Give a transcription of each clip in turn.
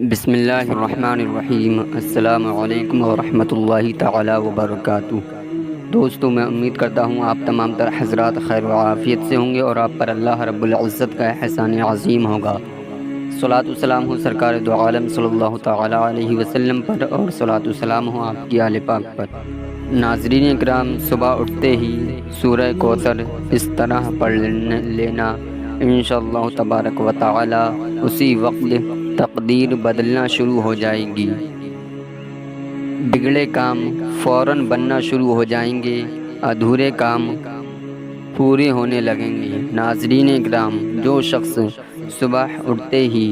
بسم اللہ الرحمن الرحیم۔ السلام علیکم ورحمۃ اللہ تعالی وبرکاتہ۔ دوستو، میں امید کرتا ہوں آپ تمام تر حضرات خیر و عافیت سے ہوں گے اور آپ پر اللہ رب العزت کا احسان عظیم ہوگا۔ صلاۃ و سلام ہو سرکار دو عالم صلی اللہ تعالی علیہ وسلم پر، اور صلاۃ و سلام ہو آپ کی آل پاک پر۔ ناظرین اکرام، صبح اٹھتے ہی سورہ کوثر اس طرح پڑھ لینا انشاءاللہ تبارک و تعالی اسی وقت تقدیر بدلنا شروع ہو جائے گی۔ بگڑے کام فوراً بننا شروع ہو جائیں گے، ادھورے کام پورے ہونے لگیں گے۔ ناظرین اکرام، جو شخص صبح اٹھتے ہی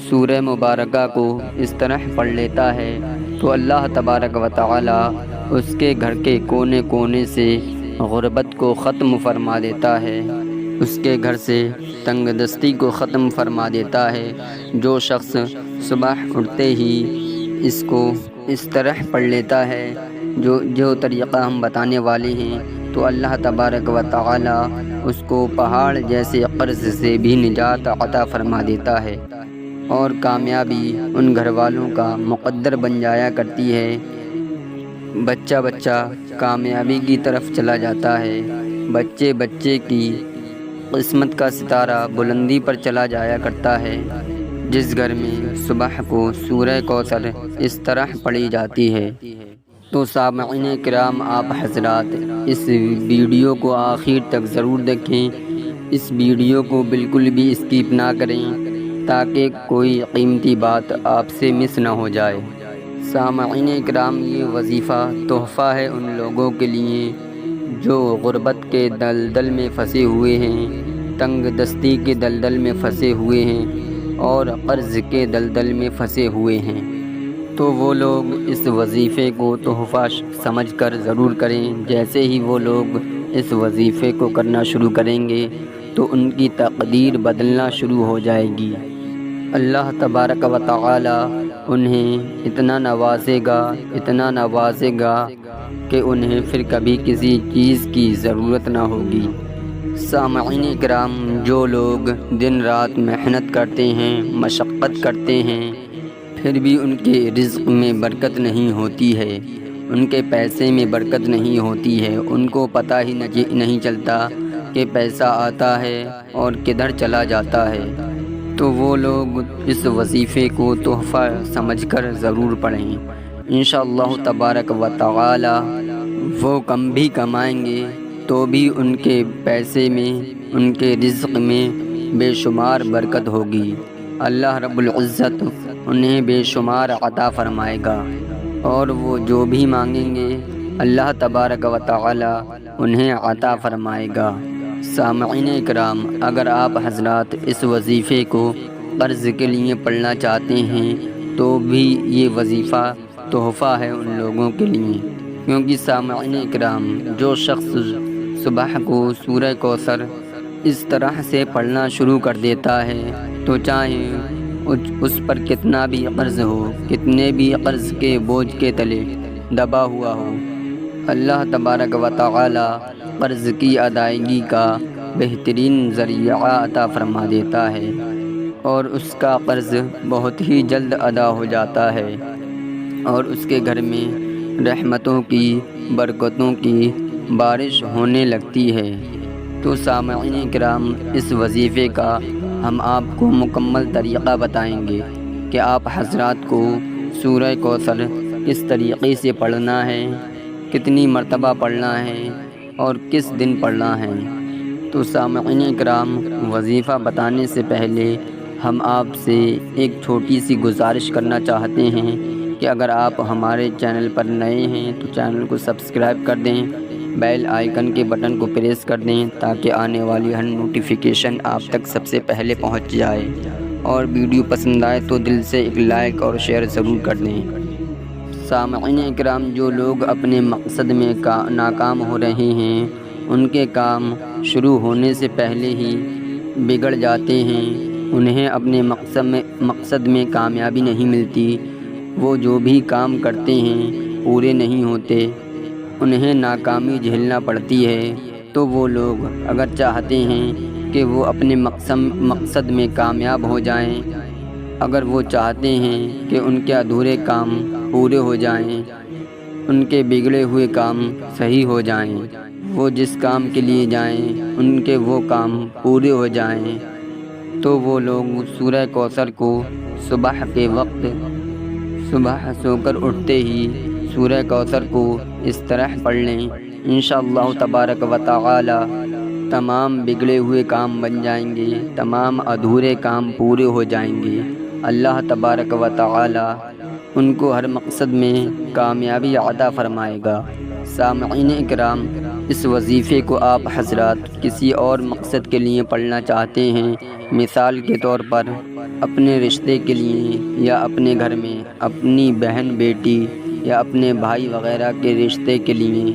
سورہ مبارکہ کو اس طرح پڑھ لیتا ہے تو اللہ تبارک و تعالی اس کے گھر کے کونے کونے سے غربت کو ختم فرما دیتا ہے، اس کے گھر سے تنگ دستی کو ختم فرما دیتا ہے۔ جو شخص صبح اٹھتے ہی اس کو اس طرح پڑھ لیتا ہے جو طریقہ ہم بتانے والے ہیں، تو اللہ تبارک و تعالی اس کو پہاڑ جیسے قرض سے بھی نجات عطا فرما دیتا ہے، اور کامیابی ان گھر والوں کا مقدر بن جایا کرتی ہے۔ بچہ بچہ کامیابی کی طرف چلا جاتا ہے، بچے بچے کی قسمت کا ستارہ بلندی پر چلا جایا کرتا ہے۔ جس گھر میں صبح کو سورہ کوثر اس طرح پڑھی جاتی ہے، تو سامعین کرام، آپ حضرات اس ویڈیو کو آخر تک ضرور دیکھیں۔ اس ویڈیو کو بالکل بھی اسکپ نہ کریں تاکہ کوئی قیمتی بات آپ سے مس نہ ہو جائے۔ سامعین کرام، یہ وظیفہ تحفہ ہے ان لوگوں کے لیے جو غربت کے دلدل میں پھنسے ہوئے ہیں، تنگ دستی کے دلدل میں پھنسے ہوئے ہیں اور قرض کے دلدل میں پھنسے ہوئے ہیں۔ تو وہ لوگ اس وظیفے کو تحفہ سمجھ کر ضرور کریں۔ جیسے ہی وہ لوگ اس وظیفے کو کرنا شروع کریں گے تو ان کی تقدیر بدلنا شروع ہو جائے گی۔ اللہ تبارک و تعالی انہیں اتنا نوازے گا کہ انہیں پھر کبھی کسی چیز کی ضرورت نہ ہوگی۔ سامعین کرام، جو لوگ دن رات محنت کرتے ہیں، مشقت کرتے ہیں، پھر بھی ان کے رزق میں برکت نہیں ہوتی ہے، ان کے پیسے میں برکت نہیں ہوتی ہے، ان کو پتہ ہی نہیں چلتا کہ پیسہ آتا ہے اور کدھر چلا جاتا ہے، تو وہ لوگ اس وظیفے کو تحفہ سمجھ کر ضرور پڑھیں۔ انشاءاللہ تبارک و تعالی وہ کم بھی کمائیں گے تو بھی ان کے پیسے میں، ان کے رزق میں بے شمار برکت ہوگی۔ اللہ رب العزت انہیں بے شمار عطا فرمائے گا، اور وہ جو بھی مانگیں گے اللہ تبارک و تعالی انہیں عطا فرمائے گا۔ سامعین کرام، اگر آپ حضرات اس وظیفے کو قرض کے لیے پڑھنا چاہتے ہیں تو بھی یہ وظیفہ تحفہ ہے ان لوگوں کے لیے، کیونکہ سامعین کرام، جو شخص صبح کو سورہ کوثر اس طرح سے پڑھنا شروع کر دیتا ہے تو چاہے اس پر کتنا بھی قرض ہو، کتنے بھی قرض کے بوجھ کے تلے دبا ہوا ہو، اللہ تبارک و تعالی قرض کی ادائیگی کا بہترین ذریعہ عطا فرما دیتا ہے، اور اس کا قرض بہت ہی جلد ادا ہو جاتا ہے، اور اس کے گھر میں رحمتوں کی، برکتوں کی بارش ہونے لگتی ہے۔ تو سامعین کرام، اس وظیفے کا ہم آپ کو مکمل طریقہ بتائیں گے کہ آپ حضرات کو سورہ کوثر کس طریقے سے پڑھنا ہے، کتنی مرتبہ پڑھنا ہے اور کس دن پڑھنا ہے۔ تو سامعین کرام، وظیفہ بتانے سے پہلے ہم آپ سے ایک چھوٹی سی گزارش کرنا چاہتے ہیں کہ اگر آپ ہمارے چینل پر نئے ہیں تو چینل کو سبسکرائب کر دیں، بیل آئیکن کے بٹن کو پریس کر دیں تاکہ آنے والی ہر نوٹیفیکیشن آپ تک سب سے پہلے پہنچ جائے، اور ویڈیو پسند آئے تو دل سے ایک لائک اور شیئر ضرور کر دیں۔ سامعین اکرام، جو لوگ اپنے مقصد میں ناکام ہو رہے ہیں، ان کے کام شروع ہونے سے پہلے ہی بگڑ جاتے ہیں، انہیں اپنے مقصد میں کامیابی نہیں ملتی، وہ جو بھی کام کرتے ہیں پورے نہیں ہوتے، انہیں ناکامی جھیلنا پڑتی ہے، تو وہ لوگ اگر چاہتے ہیں کہ وہ اپنے مقصد میں کامیاب ہو جائیں اگر وہ چاہتے ہیں کہ ان کے ادھورے کام پورے ہو جائیں، ان کے بگڑے ہوئے کام صحیح ہو جائیں، وہ جس کام کے لیے جائیں ان کے وہ کام پورے ہو جائیں، تو وہ لوگ سورہ کوثر کو صبح کے وقت صبح سو کر اٹھتے ہی سورہ کوثر کو اس طرح پڑھ لیں، انشاءاللہ تبارک و تعالی تمام بگڑے ہوئے کام بن جائیں گے، تمام ادھورے کام پورے ہو جائیں گے۔ اللہ تبارک و تعالی ان کو ہر مقصد میں کامیابی عطا فرمائے گا۔ سامعین اکرام، اس وظیفے کو آپ حضرات کسی اور مقصد کے لیے پڑھنا چاہتے ہیں، مثال کے طور پر اپنے رشتے کے لیے، یا اپنے گھر میں اپنی بہن بیٹی یا اپنے بھائی وغیرہ کے رشتے کے لیے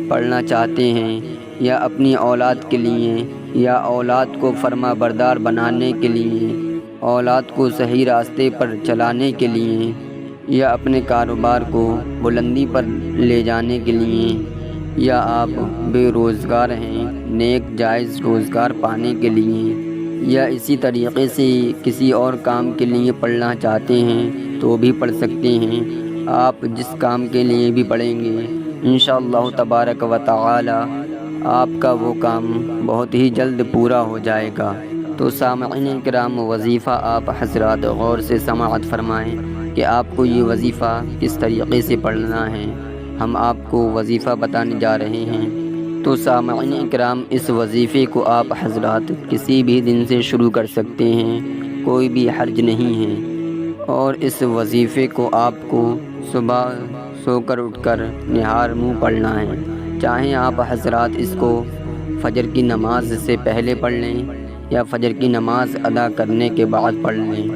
پڑھنا چاہتے ہیں، یا اپنی اولاد کے لیے، یا اولاد کو فرما بردار بنانے کے لیے، اولاد کو صحیح راستے پر چلانے کے لیے، یا اپنے کاروبار کو بلندی پر لے جانے کے لیے، یا آپ بے روزگار ہیں، نیک جائز روزگار پانے کے لیے، یا اسی طریقے سے کسی اور کام کے لیے پڑھنا چاہتے ہیں تو بھی پڑھ سکتے ہیں۔ آپ جس کام کے لیے بھی پڑھیں گے انشاءاللہ تبارک و تعالی آپ کا وہ کام بہت ہی جلد پورا ہو جائے گا۔ تو سامعین کرام، وظیفہ آپ حضرات غور سے سماعت فرمائیں کہ آپ کو یہ وظیفہ کس طریقے سے پڑھنا ہے۔ ہم آپ کو وظیفہ بتانے جا رہے ہیں۔ تو سامعین اکرام، اس وظیفے کو آپ حضرات کسی بھی دن سے شروع کر سکتے ہیں، کوئی بھی حرج نہیں ہے۔ اور اس وظیفے کو آپ کو صبح سو کر اٹھ کر نہار منہ پڑھنا ہے۔ چاہیں آپ حضرات اس کو فجر کی نماز سے پہلے پڑھ لیں یا فجر کی نماز ادا کرنے کے بعد پڑھ لیں۔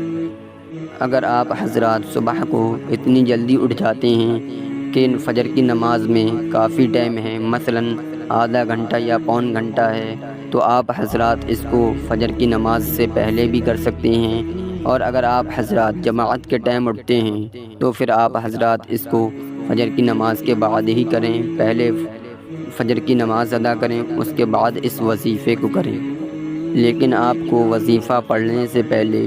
اگر آپ حضرات صبح کو اتنی جلدی اٹھ جاتے ہیں کہ فجر کی نماز میں کافی ٹائم ہے، مثلاً آدھا گھنٹہ یا پون گھنٹہ ہے، تو آپ حضرات اس کو فجر کی نماز سے پہلے بھی کر سکتے ہیں۔ اور اگر آپ حضرات جماعت کے ٹائم اٹھتے ہیں تو پھر آپ حضرات اس کو فجر کی نماز کے بعد ہی کریں، پہلے فجر کی نماز ادا کریں، اس کے بعد اس وظیفے کو کریں۔ لیکن آپ کو وظیفہ پڑھنے سے پہلے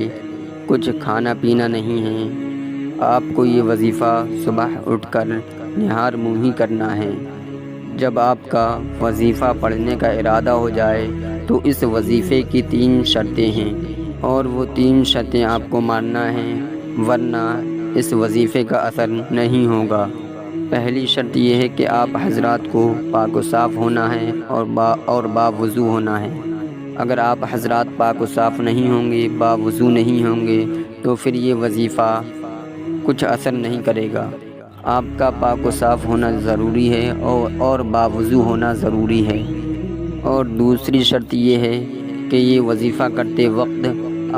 کچھ کھانا پینا نہیں ہے۔ آپ کو یہ وظیفہ صبح اٹھ کر نہار منہ ہی کرنا ہے۔ جب آپ کا وظیفہ پڑھنے کا ارادہ ہو جائے تو اس وظیفے کی 3 شرطیں ہیں، اور وہ 3 شرطیں آپ کو ماننا ہیں، ورنہ اس وظیفے کا اثر نہیں ہوگا۔ پہلی شرط یہ ہے کہ آپ حضرات کو پاک و صاف ہونا ہے اور باوضو ہونا ہے۔ اگر آپ حضرات پاک و صاف نہیں ہوں گے، باوضو نہیں ہوں گے، تو پھر یہ وظیفہ کچھ اثر نہیں کرے گا۔ آپ کا پاک و صاف ہونا ضروری ہے اور باوضو ہونا ضروری ہے۔ اور دوسری شرط یہ ہے کہ یہ وظیفہ کرتے وقت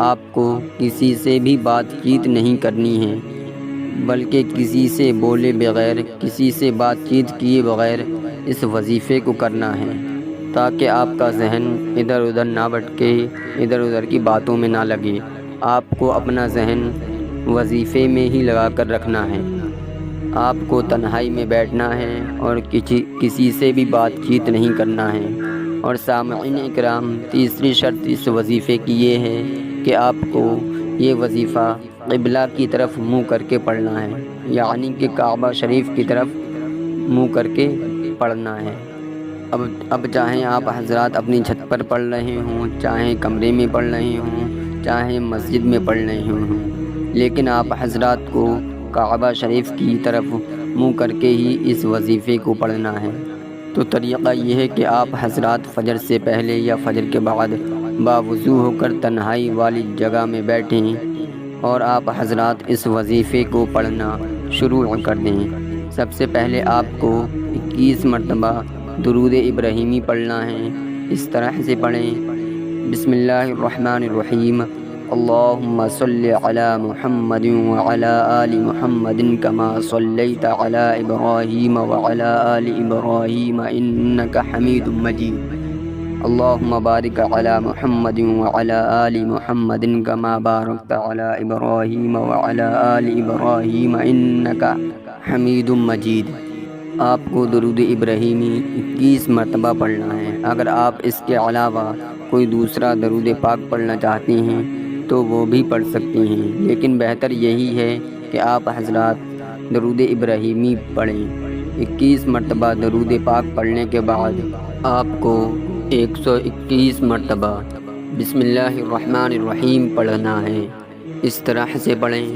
آپ کو کسی سے بھی بات چیت نہیں کرنی ہے، بلکہ کسی سے بولے بغیر، کسی سے بات چیت کیے بغیر اس وظیفے کو کرنا ہے، تاکہ آپ کا ذہن ادھر ادھر نہ بھٹکے، ادھر ادھر کی باتوں میں نہ لگے۔ آپ کو اپنا ذہن وظیفے میں ہی لگا کر رکھنا ہے۔ آپ کو تنہائی میں بیٹھنا ہے اور کسی سے بھی بات چیت نہیں کرنا ہے۔ اور سامعین اکرام، تیسری شرط اس وظیفے کی یہ ہے کہ آپ کو یہ وظیفہ قبلہ کی طرف منہ کر کے پڑھنا ہے، یعنی کہ کعبہ شریف کی طرف منہ کر کے پڑھنا ہے۔ اب چاہیں آپ حضرات اپنی چھت پر پڑھ رہے ہوں، چاہیں کمرے میں پڑھ رہے ہوں، چاہیں مسجد میں پڑھ رہے ہوں، لیکن آپ حضرات کو کعبہ شریف کی طرف منہ کر کے ہی اس وظیفے کو پڑھنا ہے۔ تو طریقہ یہ ہے کہ آپ حضرات فجر سے پہلے یا فجر کے بعد باوضو ہو کر تنہائی والی جگہ میں بیٹھیں اور آپ حضرات اس وظیفے کو پڑھنا شروع کر دیں۔ سب سے پہلے آپ کو 21 مرتبہ درود ابراہیمی پڑھنا ہے۔ اس طرح سے پڑھیں: بسم اللہ الرحمن الرحیم، اللہم صلی علی محمد وعلی آل محمد کما صلیت علی ابراہیم وعلی آل ابراہیم انک حمید مجید، اللہم بارک علی محمد وعلی آل محمد کما بارکت علی ابراہیم وعلی آل ابراہیم انک حمید مجید۔ آپ کو درود ابراہیمی 21 مرتبہ پڑھنا ہے۔ اگر آپ اس کے علاوہ کوئی دوسرا درود پاک پڑھنا چاہتے ہیں تو وہ بھی پڑھ سکتے ہیں، لیکن بہتر یہی ہے کہ آپ حضرات درود ابراہیمی پڑھیں۔ 21 مرتبہ درود پاک پڑھنے کے بعد آپ کو 121 مرتبہ بسم اللہ الرحمن الرحیم پڑھنا ہے۔ اس طرح سے پڑھیں: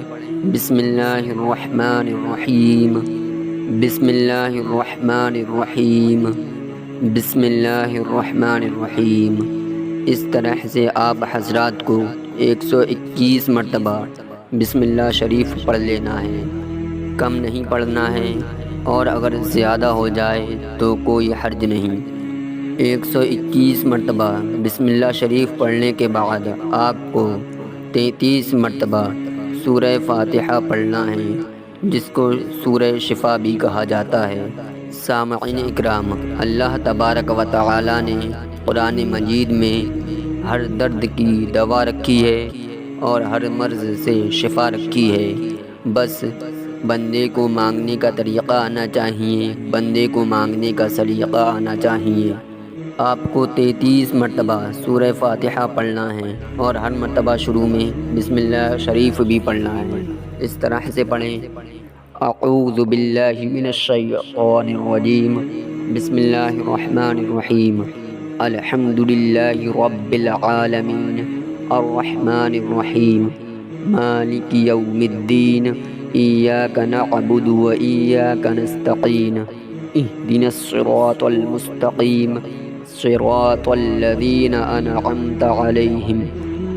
بسم اللہ الرحمن الرحیم، بسم اللہ الرحمن الرحیم، بسم اللہ الرحمن الرحیم۔ اس طرح سے آپ حضرات کو 121 مرتبہ بسم اللہ شریف پڑھ لینا ہے، کم نہیں پڑھنا ہے، اور اگر زیادہ ہو جائے تو کوئی حرج نہیں۔ 121 مرتبہ بسم اللہ شریف پڑھنے کے بعد آپ کو 33 مرتبہ سورہ فاتحہ پڑھنا ہے، جس کو سورہ شفا بھی کہا جاتا ہے۔ سامعین اکرام، اللہ تبارک و تعالی نے قرآن مجید میں ہر درد کی دوا رکھی ہے اور ہر مرض سے شفا رکھی ہے، بس بندے کو مانگنے کا طریقہ آنا چاہیے، بندے کو مانگنے کا سلیقہ آنا چاہیے۔ آپ کو 33 مرتبہ سورہ فاتحہ پڑھنا ہے اور ہر مرتبہ شروع میں بسم اللہ شریف بھی پڑھنا ہے۔ اس طرح سے پڑھیں: اعوذ باللہ من الشیطان الرجیم، بسم اللہ الرحمن الرحیم، الحمد للہ رب العالمین، الرحمن الرحیم، مالک یوم الدین، ایاک نعبد و ایاک نستعین، اہدنا الصراط المستقیم، صراط الذین انعمت علیہم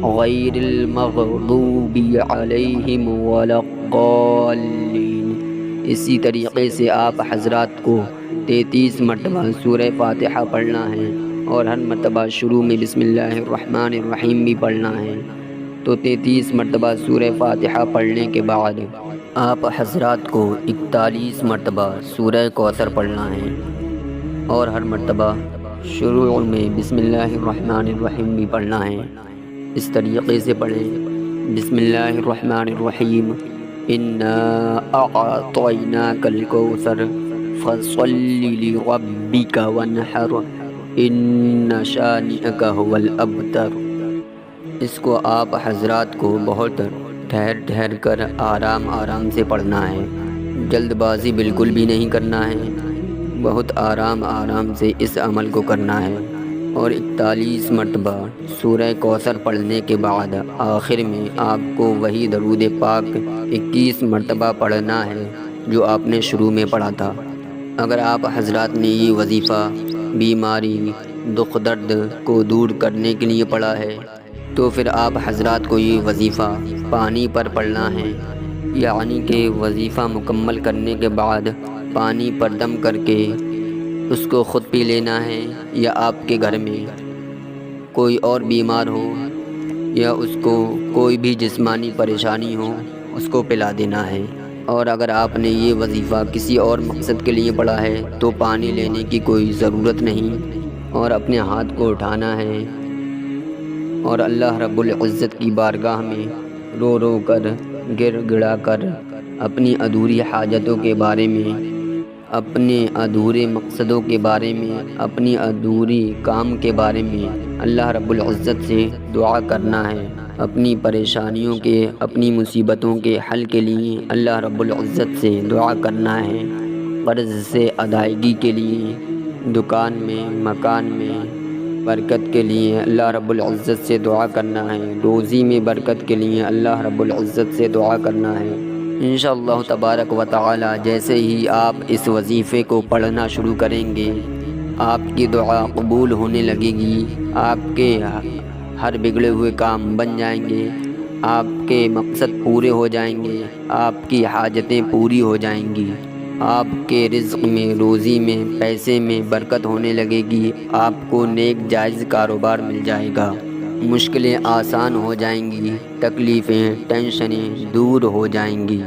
غیر المغضوب علیہم ولا الضالین۔ اسی طریقے سے آپ حضرات کو 33 مرتبہ سورہ فاتحہ پڑھنا ہے اور ہر مرتبہ شروع میں بسم اللہ الرحمن الرحیم بھی پڑھنا ہے۔ تو 33 مرتبہ سورہ فاتحہ پڑھنے کے بعد آپ حضرات کو 41 مرتبہ سورہ کوثر پڑھنا ہے اور ہر مرتبہ شروع میں بسم اللہ الرحمن الرحیم بھی پڑھنا ہے۔ اس طریقے سے پڑھیں: بسم اللہ الرحمن الرحیم، انا اعطیناک الکوثر فصل لربک وانحر، ان شانئک هو الابتر۔ اس کو آپ حضرات کو بہت ٹھہر کر آرام سے پڑھنا ہے، جلد بازی بالکل بھی نہیں کرنا ہے، بہت آرام سے اس عمل کو کرنا ہے۔ اور 41 مرتبہ سورہ کوثر پڑھنے کے بعد آخر میں آپ کو وہی درود پاک 21 مرتبہ پڑھنا ہے جو آپ نے شروع میں پڑھا تھا۔ اگر آپ حضرات نے یہ وظیفہ بیماری، دکھ درد کو دور کرنے کے لیے پڑھا ہے تو پھر آپ حضرات کو یہ وظیفہ پانی پر پڑھنا ہے، یعنی کہ وظیفہ مکمل کرنے کے بعد پانی پر دم کر کے اس کو خود پی لینا ہے، یا آپ کے گھر میں کوئی اور بیمار ہو یا اس کو کوئی بھی جسمانی پریشانی ہو اس کو پلا دینا ہے۔ اور اگر آپ نے یہ وظیفہ کسی اور مقصد کے لیے پڑھا ہے تو پانی لینے کی کوئی ضرورت نہیں، اور اپنے ہاتھ کو اٹھانا ہے اور اللہ رب العزت کی بارگاہ میں رو کر، گر گڑا کر اپنی ادھوری حاجتوں کے بارے میں، اپنے ادھورے مقصدوں کے بارے میں، اپنی ادھوری کام کے بارے میں اللہ رب العزت سے دعا کرنا ہے۔ اپنی پریشانیوں کے، اپنی مصیبتوں کے حل کے لیے اللہ رب العزت سے دعا کرنا ہے، قرض سے ادائیگی کے لیے، دکان میں، مکان میں برکت کے لیے اللہ رب العزت سے دعا کرنا ہے، روزی میں برکت کے لیے اللہ رب العزت سے دعا کرنا ہے۔ انشاءاللہ تبارک و تعالی جیسے ہی آپ اس وظیفے کو پڑھنا شروع کریں گے، آپ کی دعا قبول ہونے لگے گی، آپ کے ہر بگڑے ہوئے کام بن جائیں گے، آپ کے مقصد پورے ہو جائیں گے، آپ کی حاجتیں پوری ہو جائیں گی، آپ کے رزق میں، روزی میں، پیسے میں برکت ہونے لگے گی، آپ کو نیک جائز کاروبار مل جائے گا، مشکلیں آسان ہو جائیں گی، تکلیفیں، ٹینشنیں دور ہو جائیں گی،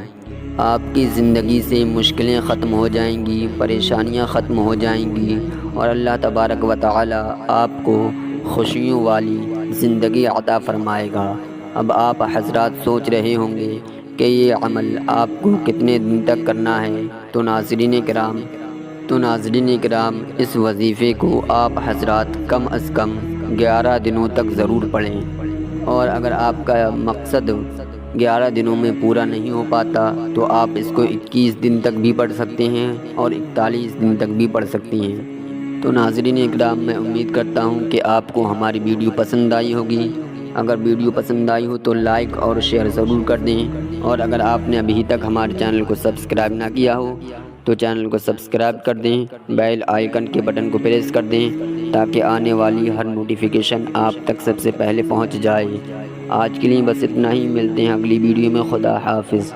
آپ کی زندگی سے مشکلیں ختم ہو جائیں گی، پریشانیاں ختم ہو جائیں گی، اور اللہ تبارک و تعالی آپ کو خوشیوں والی زندگی عطا فرمائے گا۔ اب آپ حضرات سوچ رہے ہوں گے کہ یہ عمل آپ کو کتنے دن تک کرنا ہے، تو ناظرین کرام اس وظیفے کو آپ حضرات کم از کم 11 دنوں تک ضرور پڑھیں، اور اگر آپ کا مقصد 11 دنوں میں پورا نہیں ہو پاتا تو آپ اس کو 21 دن تک بھی پڑھ سکتے ہیں اور 41 دن تک بھی پڑھ سکتی ہیں۔ تو ناظرین اکرام، میں امید کرتا ہوں کہ آپ کو ہماری ویڈیو پسند آئی ہوگی۔ اگر ویڈیو پسند آئی ہو تو لائک اور شیئر ضرور کر دیں، اور اگر آپ نے ابھی تک ہمارے چینل کو سبسکرائب نہ کیا ہو تو چینل کو سبسکرائب کر دیں، بیل آئیکن کے بٹن کو پریس کر دیں تاکہ آنے والی ہر نوٹیفیکیشن آپ تک سب سے پہلے پہنچ جائے۔ آج کے لیے بس اتنا ہی، ملتے ہیں اگلی ویڈیو میں۔ خدا حافظ۔